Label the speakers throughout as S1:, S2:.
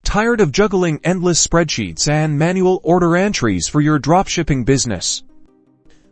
S1: Tired of juggling endless spreadsheets and manual order entries for your dropshipping business?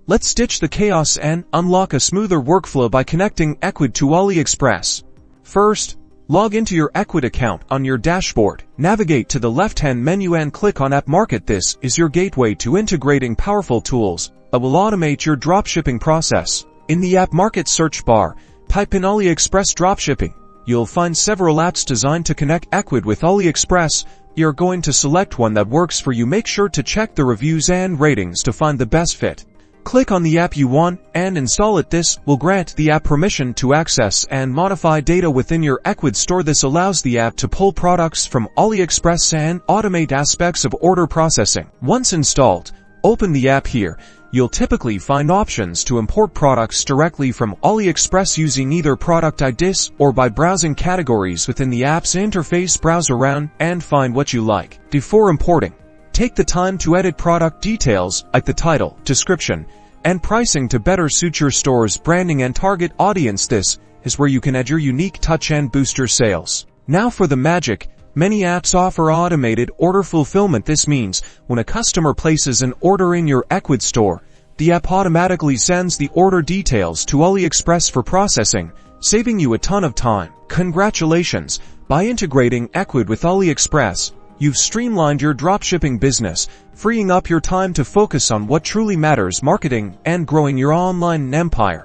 S1: Let's ditch the chaos and unlock a smoother workflow by connecting Ecwid to Aliexpress. First, log into your Ecwid account on your dashboard. Navigate to the left-hand menu and click on App Market. This is your gateway to integrating powerful tools that will automate your dropshipping process. In the App Market search bar, type in Aliexpress Dropshipping. You'll find several apps designed to connect Ecwid with Aliexpress. You're going to select one that works for you. Make sure to check the reviews and ratings to find the best fit. Click on the app you want and install it. This will grant the app permission to access and modify data within your Ecwid store. This allows the app to pull products from Aliexpress and automate aspects of order processing. Once installed, open the app here. You'll typically find options to import products directly from Aliexpress using either product IDs or by browsing categories within the app's interface. Browse around and find what you like. Before importing, take the time to edit product details like the title, description, and pricing to better suit your store's branding and target audience. This is where you can add your unique touch and boost your sales. Now for the magic. Many apps offer automated order fulfillment. This means when a customer places an order in your Ecwid store, the app automatically sends the order details to Aliexpress for processing, saving you a ton of time. Congratulations! By integrating Ecwid with Aliexpress, you've streamlined your dropshipping business, freeing up your time to focus on what truly matters: marketing and growing your online empire.